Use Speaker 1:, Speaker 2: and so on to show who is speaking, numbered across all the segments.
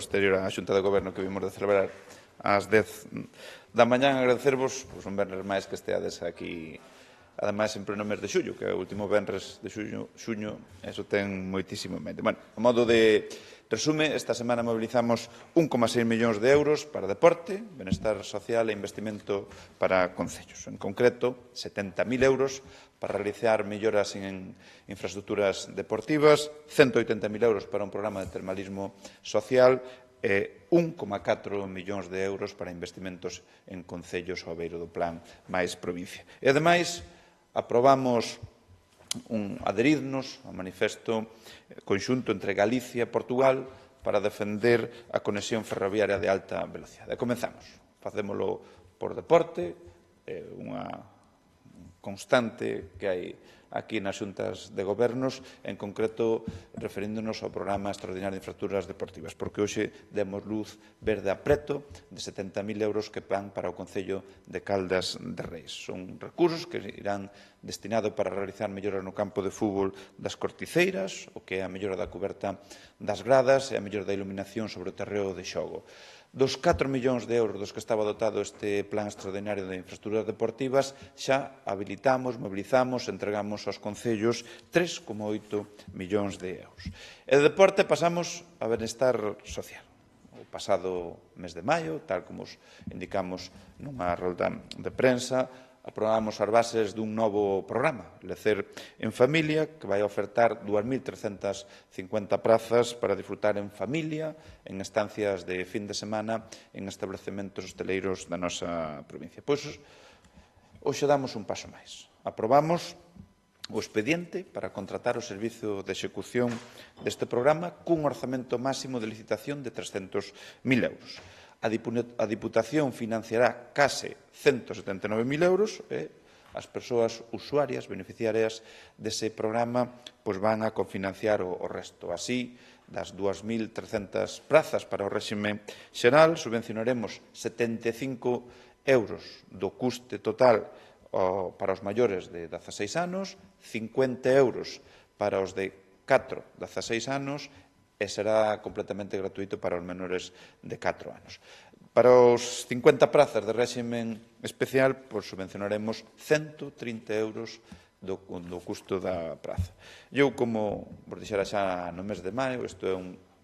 Speaker 1: posterior á Xunta de Goberno que vimos de celebrar ás 10 da mañá. Agradecervos un venres máis que esteades aquí, ademais en pleno mes de xullo, que é o último venres de xuño, eso ten moitísimo en mente. Bueno, a modo de resume, esta semana mobilizamos 1,6 millóns de euros para deporte, benestar social e investimento para concellos. En concreto, 70.000 euros para realizar melloras en infraestructuras deportivas, 180.000 euros para un programa de termalismo social e 1,4 millóns de euros para investimentos en concellos ao beiro do plan máis provincia. E, ademais, aprobamos adherirnos ao manifesto conxunto entre Galicia e Portugal para defender a conexión ferroviaria de alta velocidade. E comenzamos. Facémolo por deporte, unha constante que hai aquí nas xuntas de gobernos, en concreto referíndonos ao programa extraordinario de infraestructuras deportivas, porque hoxe demos luz verde a preto de 70.000 euros que van para o Concello de Caldas de Reis. Son recursos que irán destinados para realizar melloras no campo de fútbol das Corticeiras, o que é a mellora da coberta das gradas e a mellora da iluminación sobre o terreo de xogo. Dos 4 millóns de euros dos que estaba dotado este plan extraordinario de infraestructuras deportivas, xa habilitamos, mobilizamos, entregamos aos concellos 3,8 millóns de euros. E de deporte pasamos a benestar social. O pasado mes de maio, tal como os indicamos nunha rolda de prensa, aprobamos as bases dun novo programa, Lecer en Familia, que vai ofertar 2.350 prazas para disfrutar en familia, en estancias de fin de semana, en establecementos hosteleiros da nosa provincia. Pois, hoxe damos un paso máis. Aprobamos o expediente para contratar o servizo de execución deste programa cun orzamento máximo de licitación de 300.000 euros. A Diputación financiará case 179.000 euros e as persoas usuarias, beneficiarias dese programa, van a cofinanciar o resto. Así, das 2.300 prazas para o réxime xeral, subvencionaremos 75 euros do custe total para os maiores de 16 anos, 50 euros para os de 4-16 anos e será completamente gratuito para os menores de 4 anos. Para os 50 prazas de réximen especial, subvencionaremos 130 euros do custo da praza. Eu, como vos dixera xa no mes de maio, isto é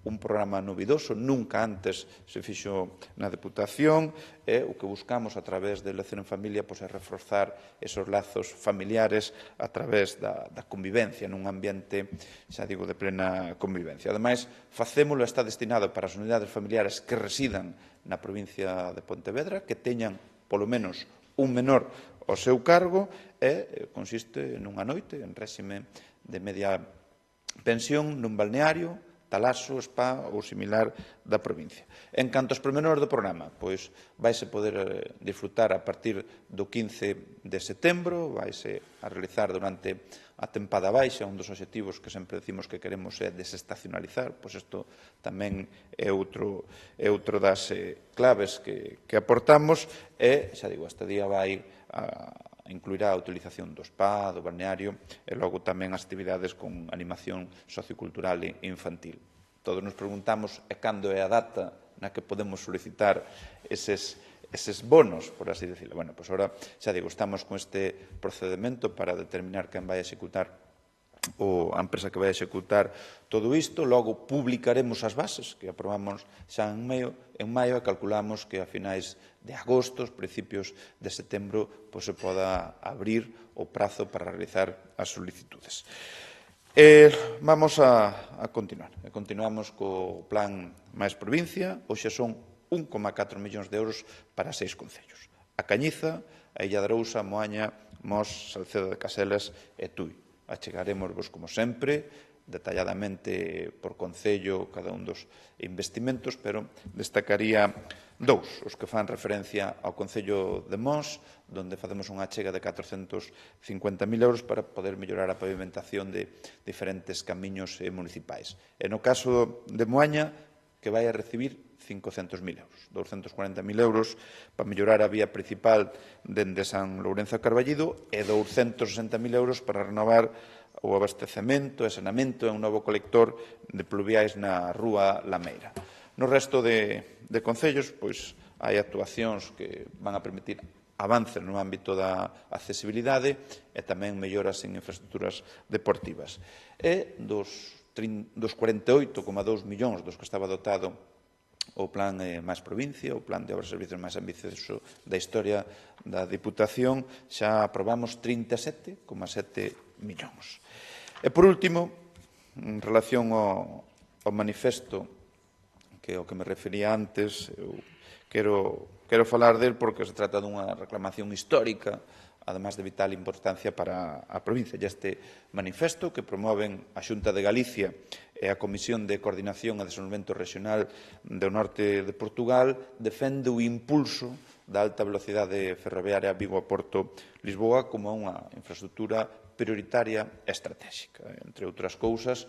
Speaker 1: un programa novidoso, nunca antes se fixo na Deputación, e o que buscamos a través de Lecer en Familia é reforzar esos lazos familiares a través da convivencia nun ambiente, xa digo, de plena convivencia. Ademais, facémolo está destinado para as unidades familiares que residan na provincia de Pontevedra, que teñan, polo menos, un menor ao seu cargo, e consiste nunha noite en réxime de media pensión nun balneario, Talaso, Spa ou similar da provincia. En canto aos pormenores do programa, vaise poder disfrutar a partir do 15 de setembro, vaise a realizar durante a tempada baixa, un dos obxectivos que sempre decimos que queremos é desestacionalizar, isto tamén é outro das claves que aportamos, e, xa digo, este día vai incluirá a utilización do spa, do balneario e logo tamén as actividades con animación sociocultural e infantil. Todos nos preguntamos cando é a data na que podemos solicitar eses bonos, por así decirlo. Bueno, agora, xa digo, estamos con este procedimento para determinar quen vai executar ou a empresa que vai executar todo isto. Logo publicaremos as bases que aprobamos xa en maio e calculamos que a finais de agosto, principios de setembro, se poda abrir o prazo para realizar as solicitudes. Vamos a continuar. Continuamos co plan máis provincia. Hoxe son 1,4 millóns de euros para 6 concellos. A Cañiza, a Illa de Arousa, Moaña, Mos, Salcedo de Caselas e Tui. Achegaremosvos, como sempre, detalladamente por concello cada un dos investimentos, pero destacaría dous, os que fan referencia ao Concello de Mos, onde facemos unha achega de 450.000 euros para poder mellorar a pavimentación de diferentes camiños municipais. E no caso de Moaña, que vai a recibir 500.000 euros, 240.000 euros para mellorar a vía principal dende San Lourenzo a Carballido e 260.000 euros para renovar o abastecemento e saneamento e un novo colector de pluviais na rúa Lameira. No resto de concellos, pois, hai actuacións que van a permitir avances no ámbito da accesibilidade e tamén melloras en infraestructuras deportivas. E dos 48,2 millóns dos que estaba dotado o plan máis provincia, o plan de obras e servicios máis ambicioso da historia da Diputación, xa aprobamos 37,7 millóns. E, por último, en relación ao manifesto, que é o que me refería antes, eu quero falar del porque se trata dunha reclamación histórica, además de vital importancia para a provincia. E este manifesto que promoven a Xunta de Galicia e a Comisión de Coordinación e Desenvolvemento Regional do Norte de Portugal defende o impulso da alta velocidade ferroviaria Vigo-Porto-Lisboa como unha infraestructura prioritaria e estratégica. Entre outras cousas,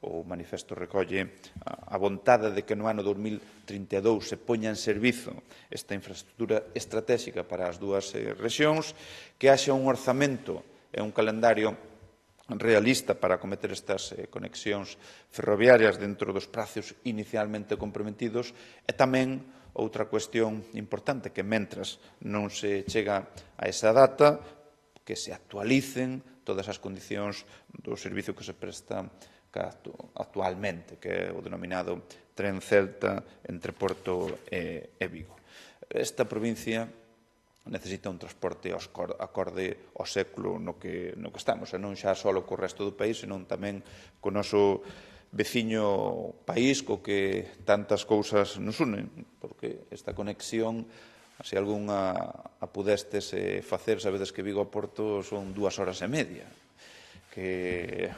Speaker 1: o manifesto recolle a vontade de que no ano 2032 se poña en servizo esta infraestructura estratégica para as dúas rexións, que haxa un orzamento e un calendario realista para acometer estas conexións ferroviarias dentro dos prazos inicialmente comprometidos e tamén outra cuestión importante que mentras non se chega a esa data, que se actualicen todas as condicións do servizo que se presta actualmente, que é o denominado tren Celta entre Porto e Vigo. Esta provincia necesita un transporte acorde ao século no que estamos, e non xa só co resto do país, senón tamén co noso veciño país, co que tantas cousas nos unen, porque esta conexión, se algunha a pudestes facer, sabedes que Vigo a Porto son 2 horas e media, que é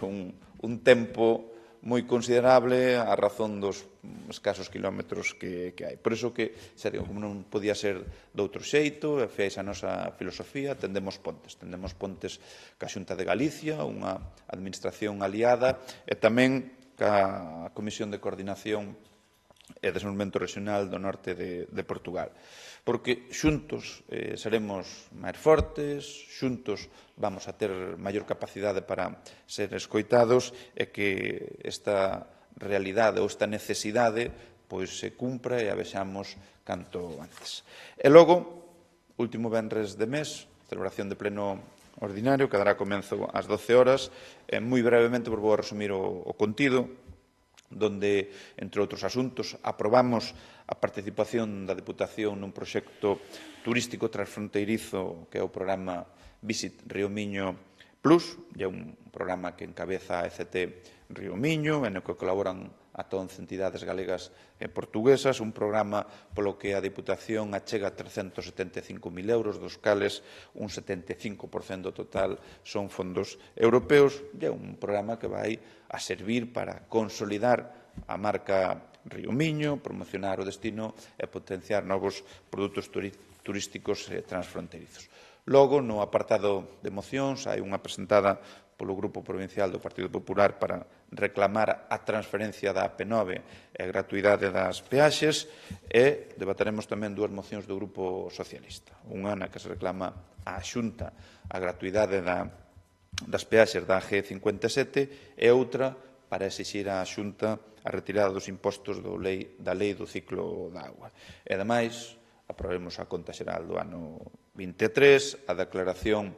Speaker 1: un tempo moi considerable a razón dos escasos kilómetros que hai. Por iso que, xa digo, como non podía ser de outro xeito, e feis a nosa filosofía, tendemos pontes ca Xunta de Galicia, unha administración aliada, e tamén ca Comisión de Coordinación e Desenvolvemento Regional do Norte de Portugal. Porque xuntos seremos máis fortes, xuntos vamos a ter maior capacidade para ser escoitados e que esta realidade ou esta necesidade pois se cumpra e a vexamos canto antes. E logo, último venres de mes, celebración de pleno ordinario, que dará comenzo ás 12 horas, e moi brevemente vou resumir o contido, donde, entre outros asuntos, aprobamos a participación da Deputación nun proxecto turístico transfronteirizo que é o programa Visit Río Miño Plus, e é un programa que encabeza a ECT Río Miño, e no que colaboran ata 11 entidades galegas e portuguesas, un programa polo que a Deputación achega 375.000 euros, dos cales un 75% total son fondos europeos, e é un programa que vai a servir para consolidar a marca Río Miño, promocionar o destino e potenciar novos produtos turísticos transfronteirizos. Logo, no apartado de mocións, hai unha presentada polo Grupo Provincial do Partido Popular para reclamar a transferencia da AP9 e a gratuidade das peaxes, e debateremos tamén 2 mocións do Grupo Socialista. Unha na que se reclama á Xunta a gratuidade das peaxes da G57 e outra para exixir á Xunta a retirada dos impostos da Lei do Ciclo da Agua. E, ademais, aprobemos a conta xeral do ano 23, a declaración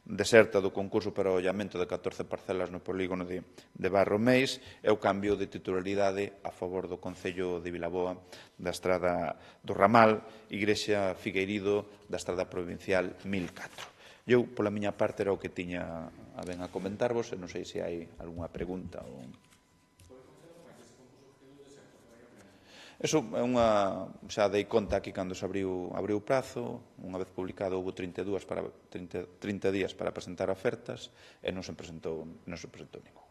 Speaker 1: deserta do concurso para o ollamento de 14 parcelas no polígono de Barro Meis e o cambio de titularidade a favor do Concello de Vilaboa da estrada do ramal Igrexa Figueirido da estrada provincial 1004. Eu, pola miña parte, era o que tiña a ben a comentarvos, e non sei se hai algunha pregunta ou... Eso é unha... Xa dei conta aquí cando se abriu o prazo, unha vez publicado houve 30 días para presentar ofertas e non se presentou ningún.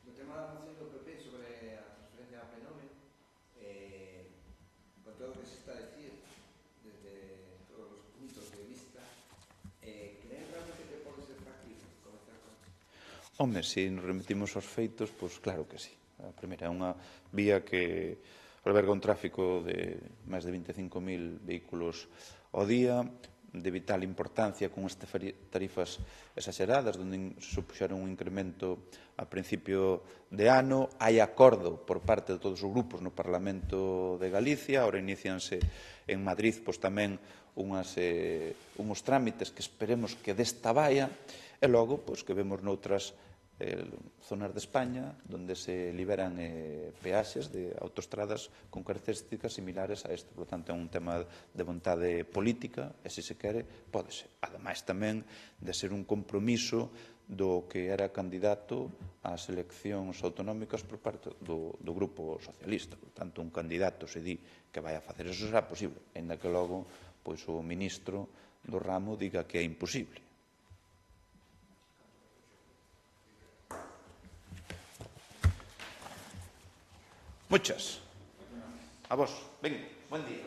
Speaker 2: No tema da moción do PP sobre a transferencia da AP9, con todo o que se está a decir desde todos os puntos de vista, creen realmente que pode ser factible comenzar con isto?
Speaker 1: Home, se nos remitimos aos feitos, pois claro que sí. A primeira é unha vía que alberga un tráfico de máis de 25.000 vehículos ao día, de vital importancia con estas tarifas exageradas, onde se supuxeron un incremento a principio de ano. Hai acordo por parte de todos os grupos no Parlamento de Galicia. Ahora inicianse en Madrid tamén uns trámites que esperemos que desta vaia, e logo que vemos noutras zonas de España onde se liberan peaxes de autoestradas con características similares a este. Por tanto, é un tema de vontade política e, se se quere, pode ser. Ademais, tamén de ser un compromiso do que era candidato ás eleccións autonómicas por parte do Grupo Socialista. Por tanto, un candidato se di que vai a facer eso, será posible, ainda que logo o ministro do ramo diga que é imposible. Muchas. A vos. Venga, buen día.